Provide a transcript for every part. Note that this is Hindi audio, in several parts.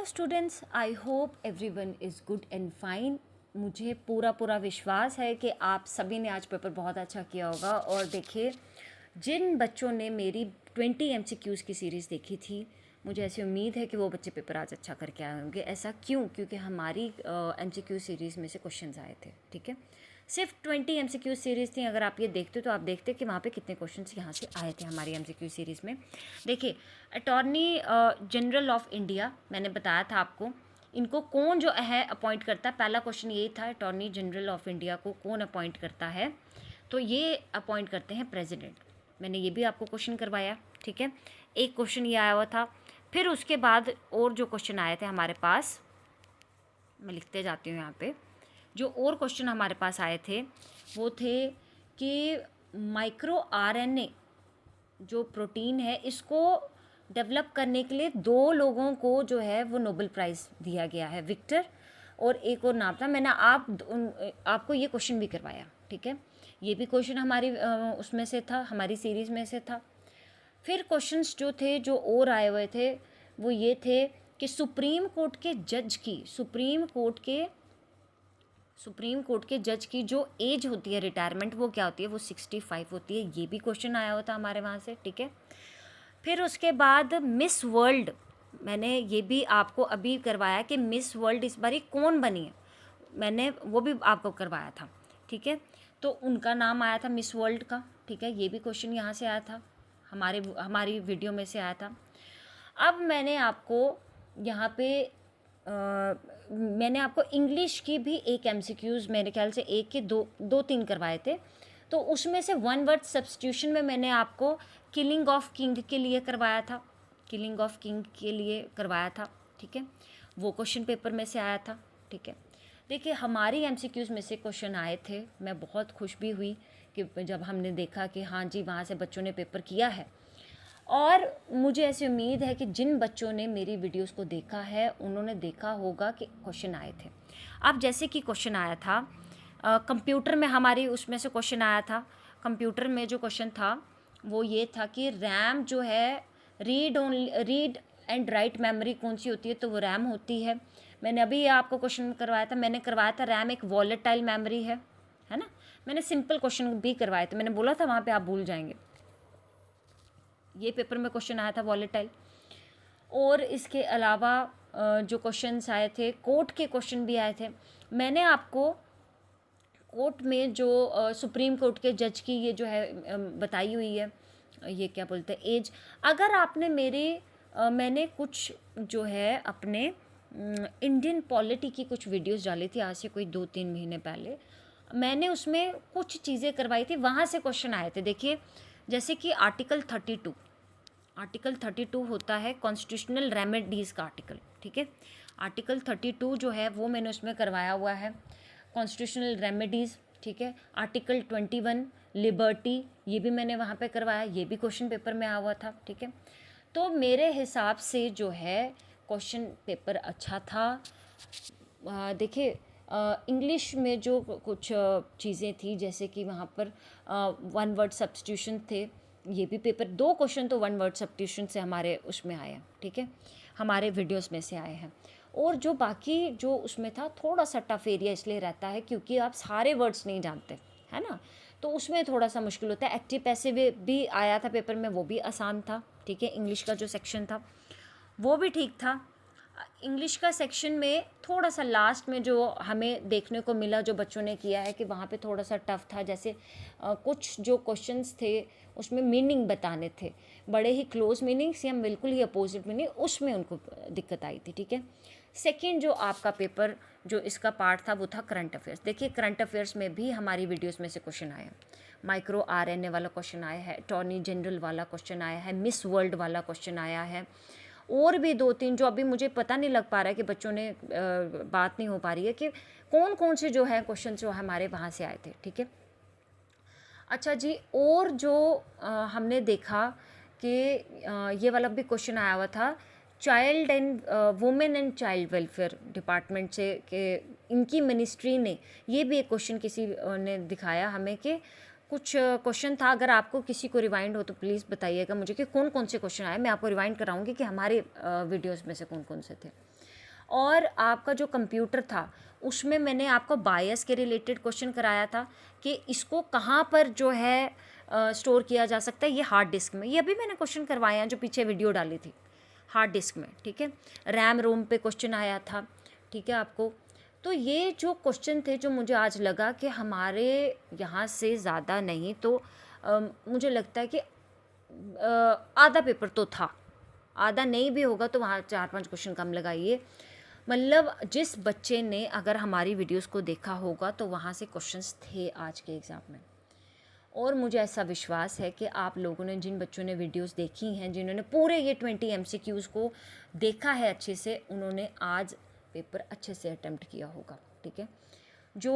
Hello students, I hope everyone is good and fine. मुझे पूरा विश्वास है कि आप सभी ने आज पेपर बहुत अच्छा किया होगा। और देखिए, जिन बच्चों ने मेरी 20 MCQs की सीरीज़ देखी थी, मुझे ऐसी उम्मीद है कि वो बच्चे पेपर आज अच्छा करके आए होंगे। ऐसा क्यों? क्योंकि हमारी MCQ सीरीज़ में से क्वेश्चंस आए थे। ठीक है, सिर्फ 20 MCQ सीरीज़ थी। अगर आप ये देखते तो आप देखते कि वहाँ पे कितने क्वेश्चंस यहाँ से आए थे हमारी MCQ सीरीज़ में। देखिए, अटॉर्नी जनरल ऑफ इंडिया, मैंने बताया था आपको, इनको कौन जो है अपॉइंट करता है। पहला क्वेश्चन यही था, अटॉर्नी जनरल ऑफ इंडिया को कौन अपॉइंट करता है? तो ये अपॉइंट करते हैं प्रेसिडेंट। मैंने ये भी आपको क्वेश्चन करवाया। ठीक है, एक क्वेश्चन ये आया हुआ था। फिर उसके बाद और जो क्वेश्चन आए थे हमारे पास, मैं लिखते जाती हूँ यहाँ पे। जो और क्वेश्चन हमारे पास आए थे वो थे कि माइक्रो RNA जो प्रोटीन है, इसको डेवलप करने के लिए 2 लोगों को जो है वो नोबेल प्राइज़ दिया गया है, विक्टर और एक और नाम था। मैंने आपको ये क्वेश्चन भी करवाया। ठीक है, ये भी क्वेश्चन हमारी उसमें से था, हमारी सीरीज़ में से था। फिर क्वेश्चंस जो थे, जो और आए हुए थे, वो ये थे कि सुप्रीम कोर्ट के जज की जो एज होती है रिटायरमेंट, वो क्या होती है? वो 65 होती है। ये भी क्वेश्चन आया हुआ था हमारे वहाँ से। ठीक है, फिर उसके बाद मिस वर्ल्ड, मैंने ये भी आपको अभी करवाया कि मिस वर्ल्ड इस बारी कौन बनी है, मैंने वो भी आपको करवाया था। ठीक है, तो उनका नाम आया था मिस वर्ल्ड का। ठीक है, ये भी क्वेश्चन यहाँ से आया था, हमारी वीडियो में से आया था। अब मैंने आपको यहाँ पे मैंने आपको इंग्लिश की भी एक MCQs, मेरे ख्याल से एक के दो तीन करवाए थे। तो उसमें से 1 वर्ड सब्स्टिट्यूशन में मैंने आपको किलिंग ऑफ किंग के लिए करवाया था। ठीक है, वो क्वेश्चन पेपर में से आया था। ठीक है, देखिए, हमारी MCQs में से क्वेश्चन आए थे। मैं बहुत खुश भी हुई कि जब हमने देखा कि हाँ जी, वहाँ से बच्चों ने पेपर किया है। और मुझे ऐसी उम्मीद है कि जिन बच्चों ने मेरी वीडियोस को देखा है, उन्होंने देखा होगा कि क्वेश्चन आए थे। अब जैसे कि क्वेश्चन आया था कंप्यूटर में, हमारी उसमें से क्वेश्चन आया था। कंप्यूटर में जो क्वेश्चन था वो ये था कि रैम जो है, रीड एंड राइट मेमोरी कौन सी होती है? तो वो रैम होती है। मैंने अभी ये आपको क्वेश्चन करवाया था, रैम एक वॉलेटाइल मेमोरी है ना। मैंने सिंपल क्वेश्चन भी करवाए थे, मैंने बोला था वहाँ पे आप भूल जाएंगे। ये पेपर में क्वेश्चन आया था वॉलेटाइल। और इसके अलावा जो क्वेश्चंस आए थे, कोर्ट के क्वेश्चन भी आए थे। मैंने आपको कोर्ट में जो सुप्रीम कोर्ट के जज की ये जो है बताई हुई है, ये क्या बोलते हैं, एज। अगर आपने मैंने कुछ जो है अपने इंडियन पॉलिटी की कुछ वीडियोस डाली थी आज से कोई 2-3 महीने पहले। मैंने उसमें कुछ चीज़ें करवाई थी, वहाँ से क्वेश्चन आए थे। देखिए, जैसे कि आर्टिकल 32 होता है कॉन्स्टिट्यूशनल रेमेडीज़ का आर्टिकल। ठीक है, आर्टिकल 32 जो है वो मैंने उसमें करवाया हुआ है, कॉन्स्टिट्यूशनल रेमेडीज़। ठीक है, आर्टिकल 21 लिबर्टी, ये भी मैंने वहाँ पे करवाया, ये भी क्वेश्चन पेपर में आया हुआ था। ठीक है, तो मेरे हिसाब से जो है क्वेश्चन पेपर अच्छा था। देखिए, इंग्लिश में जो कुछ चीज़ें थी, जैसे कि वहाँ पर 1 वर्ड सब्स्टिट्यूशन थे, ये भी पेपर 2 क्वेश्चन तो 1 वर्ड सब्स्टिट्यूशन से हमारे उसमें आए हैं। ठीक है, हमारे वीडियोस में से आए हैं। और जो बाकी जो उसमें था, थोड़ा सा टफ एरिया इसलिए रहता है क्योंकि आप सारे वर्ड्स नहीं जानते, है ना, तो उसमें थोड़ा सा मुश्किल होता है। एक्टिव पैसिव भी आया था पेपर में, वो भी आसान था। ठीक है, इंग्लिश का जो सेक्शन था वो भी ठीक था। इंग्लिश का सेक्शन में थोड़ा सा लास्ट में जो हमें देखने को मिला, जो बच्चों ने किया है, कि वहाँ पे थोड़ा सा टफ था। जैसे कुछ जो क्वेश्चंस थे उसमें मीनिंग बताने थे, बड़े ही क्लोज मीनिंग्स या बिल्कुल ही अपोजिट मीनिंग, उसमें उनको दिक्कत आई थी। ठीक है, सेकेंड जो आपका पेपर, जो इसका पार्ट था, वो था करंट अफेयर्स। देखिए, करंट अफेयर्स में भी हमारी वीडियोस में से क्वेश्चन आया, माइक्रो RNA वाला क्वेश्चन आया है, अटॉर्नी जनरल वाला क्वेश्चन आया है, मिस वर्ल्ड वाला क्वेश्चन आया है, और भी 2-3 जो अभी मुझे पता नहीं लग पा रहा है कि बच्चों ने बात नहीं हो पा रही है कि कौन कौन से जो है क्वेश्चन जो हमारे वहाँ से आए थे। ठीक है, अच्छा जी, और जो हमने देखा कि ये वाला भी क्वेश्चन आया हुआ था, child and women and child welfare department से, कि इनकी मिनिस्ट्री ने, ये भी एक क्वेश्चन किसी ने दिखाया हमें कि कुछ क्वेश्चन था, अगर आपको किसी को रिवाइंड हो तो प्लीज़ बताइएगा मुझे कि कौन कौन से क्वेश्चन आए, मैं आपको रिवाइंड कराऊंगी कि हमारे वीडियोस में से कौन कौन से थे। और आपका जो कंप्यूटर था उसमें मैंने आपको बायस के रिलेटेड क्वेश्चन कराया था कि इसको कहाँ पर जो है स्टोर किया जा सकता है, ये हार्ड डिस्क में। ये अभी मैंने क्वेश्चन करवाए हैं जो पीछे वीडियो डाली थी, हार्ड डिस्क में, ठीक है। रैम रोम पे क्वेश्चन आया था, ठीक है आपको। तो ये जो क्वेश्चन थे जो मुझे आज लगा कि हमारे यहाँ से ज़्यादा नहीं तो मुझे लगता है कि आधा पेपर तो था, आधा नहीं भी होगा तो वहाँ 4-5 क्वेश्चन कम लगाइए। मतलब जिस बच्चे ने अगर हमारी वीडियोस को देखा होगा तो वहाँ से क्वेश्चंस थे आज के एग्ज़ाम में। और मुझे ऐसा विश्वास है कि आप लोगों ने, जिन बच्चों ने वीडियोस देखी हैं, जिन्होंने पूरे ये 20 MCQs को देखा है अच्छे से, उन्होंने आज पेपर अच्छे से अटेम्प्ट किया होगा, ठीक है। जो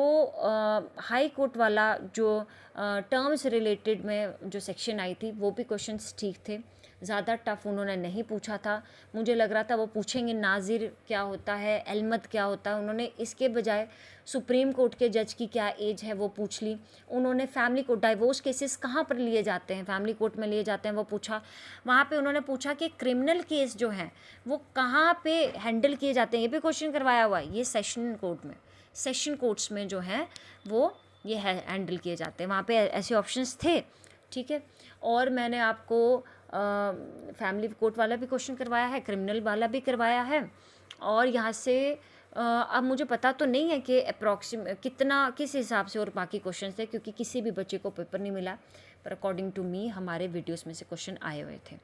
हाई कोर्ट वाला जो टर्म्स रिलेटेड में जो सेक्शन आई थी वो भी क्वेश्चंस ठीक थे, ज़्यादा टफ उन्होंने नहीं पूछा था। मुझे लग रहा था वो पूछेंगे नाजिर क्या होता है, अलमद क्या होता है, उन्होंने इसके बजाय सुप्रीम कोर्ट के जज की क्या एज है वो पूछ ली। उन्होंने फैमिली कोर्ट, डाइवोर्स केसेस कहाँ पर लिए जाते हैं, फैमिली कोर्ट में लिए जाते हैं, वो पूछा। वहाँ पे उन्होंने पूछा कि क्रिमिनल केस जो हैं वो कहाँ पे हैंडल किए जाते हैं, ये भी क्वेश्चन करवाया हुआ है। ये सेशन कोर्ट में, सेशन कोर्ट्स में जो है वो ये हैंडल किए जाते हैं, वहाँ पे ऐसे ऑप्शंस थे, ठीक है। और मैंने आपको फैमिली कोर्ट वाला भी क्वेश्चन करवाया है, क्रिमिनल वाला भी करवाया है। और यहाँ से अब मुझे पता तो नहीं है कि अप्रॉक्सीमेट कितना, किस हिसाब से और बाकी क्वेश्चन थे, क्योंकि किसी भी बच्चे को पेपर नहीं मिला, पर अकॉर्डिंग टू मी हमारे वीडियोस में से क्वेश्चन आए हुए थे।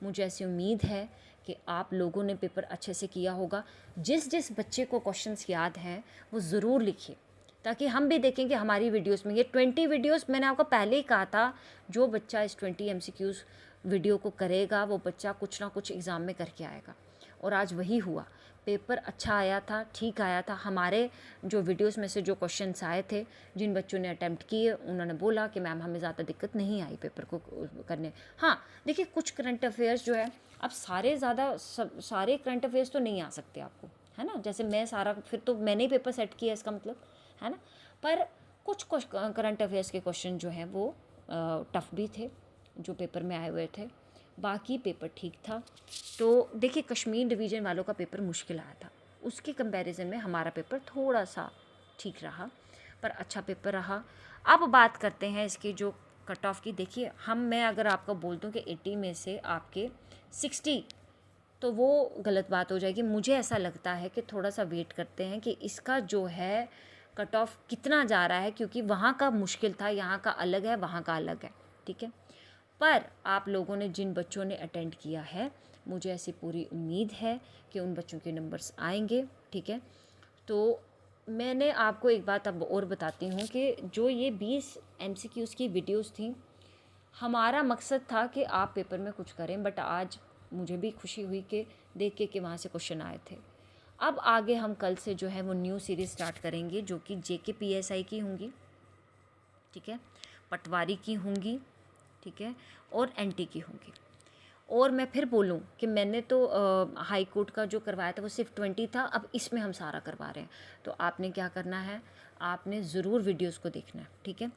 मुझे ऐसी उम्मीद है कि आप लोगों ने पेपर अच्छे से किया होगा। जिस जिस बच्चे को क्वेश्चंस याद हैं वो ज़रूर लिखिए, ताकि हम भी देखें कि हमारी वीडियोस में, ये 20 वीडियोस मैंने आपको पहले ही कहा था, जो बच्चा इस 20 MCQs वीडियो को करेगा वो बच्चा कुछ ना कुछ एग्ज़ाम में करके आएगा। और आज वही हुआ, पेपर अच्छा आया था, ठीक आया था। हमारे जो वीडियोस में से जो क्वेश्चंस आए थे, जिन बच्चों ने अटैम्प्ट किए, उन्होंने बोला कि मैम हमें ज़्यादा दिक्कत नहीं आई पेपर को करने। हाँ देखिए, कुछ करंट अफेयर्स जो है, अब सारे करंट अफेयर्स तो नहीं आ सकते आपको, है ना। जैसे मैं सारा, फिर तो मैंने ही पेपर सेट किया इसका मतलब, है ना। पर कुछ करंट अफेयर्स के क्वेश्चन जो हैं वो टफ भी थे जो पेपर में आए हुए थे, बाकी पेपर ठीक था। तो देखिए, कश्मीर डिवीज़न वालों का पेपर मुश्किल आया था, उसके कंपैरिजन में हमारा पेपर थोड़ा सा ठीक रहा, पर अच्छा पेपर रहा। अब बात करते हैं इसकी जो कट ऑफ की। देखिए, मैं अगर आपको बोल दूं कि 80 में से आपके 60, तो वो गलत बात हो जाएगी। मुझे ऐसा लगता है कि थोड़ा सा वेट करते हैं कि इसका जो है कट ऑफ कितना जा रहा है, क्योंकि वहाँ का मुश्किल था, यहाँ का अलग है, वहाँ का अलग है, ठीक है। पर आप लोगों ने, जिन बच्चों ने अटेंड किया है, मुझे ऐसी पूरी उम्मीद है कि उन बच्चों के नंबर्स आएंगे, ठीक है। तो मैंने आपको एक बात अब और बताती हूँ कि जो ये 20 MCQs की वीडियोस थी, हमारा मकसद था कि आप पेपर में कुछ करें, बट आज मुझे भी खुशी हुई कि देख के कि वहाँ से क्वेश्चन आए थे। अब आगे हम कल से जो है वो न्यू सीरीज़ स्टार्ट करेंगे, जो कि JK PSI की होंगी, ठीक है, पटवारी की होंगी, ठीक है, और NT की होंगी। और मैं फिर बोलूं कि मैंने तो हाई कोर्ट का जो करवाया था वो सिर्फ 20 था, अब इसमें हम सारा करवा रहे हैं। तो आपने क्या करना है, आपने ज़रूर वीडियोस को देखना है, ठीक है।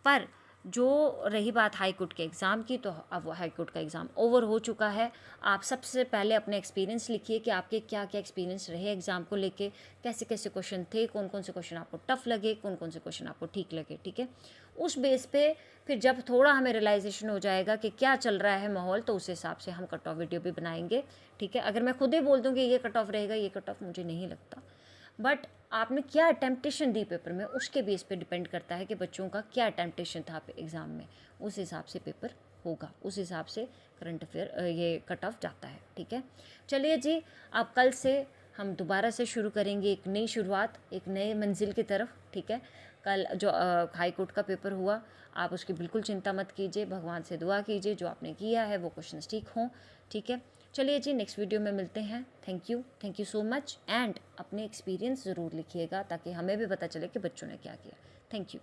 पर जो रही बात हाई कोर्ट के एग्ज़ाम की, तो अब वो हाई कोर्ट का एग्ज़ाम ओवर हो चुका है। आप सबसे पहले अपने एक्सपीरियंस लिखिए कि आपके क्या क्या एक्सपीरियंस रहे एग्ज़ाम को लेके, कैसे कैसे क्वेश्चन थे, कौन कौन से क्वेश्चन आपको टफ लगे, कौन कौन से क्वेश्चन आपको ठीक लगे, ठीक है। उस बेस पे फिर जब थोड़ा हमें रियलाइजेशन हो जाएगा कि क्या चल रहा है माहौल, तो उस हिसाब से हम कट ऑफ वीडियो भी बनाएंगे, ठीक है। अगर मैं खुद ही बोल दूँ कि ये कट ऑफ रहेगा, ये कट ऑफ, मुझे नहीं लगता। बट आपने क्या अटेम्पटेशन दी पेपर में, उसके बेस पे डिपेंड करता है कि बच्चों का क्या अटेम्पटेशन था एग्ज़ाम में, उस हिसाब से पेपर होगा, उस हिसाब से करंट अफेयर ये कट ऑफ जाता है, ठीक है। चलिए जी, अब कल से हम दोबारा से शुरू करेंगे एक नई शुरुआत, एक नए मंजिल की तरफ, ठीक है। कल जो हाई कोर्ट का पेपर हुआ, आप उसकी बिल्कुल चिंता मत कीजिए, भगवान से दुआ कीजिए जो आपने किया है वो क्वेश्चंस ठीक हों, ठीक है। चलिए जी, नेक्स्ट वीडियो में मिलते हैं। Thank you so much. And अपने एक्सपीरियंस ज़रूर लिखिएगा ताकि हमें भी पता चले कि बच्चों ने क्या किया। Thank you.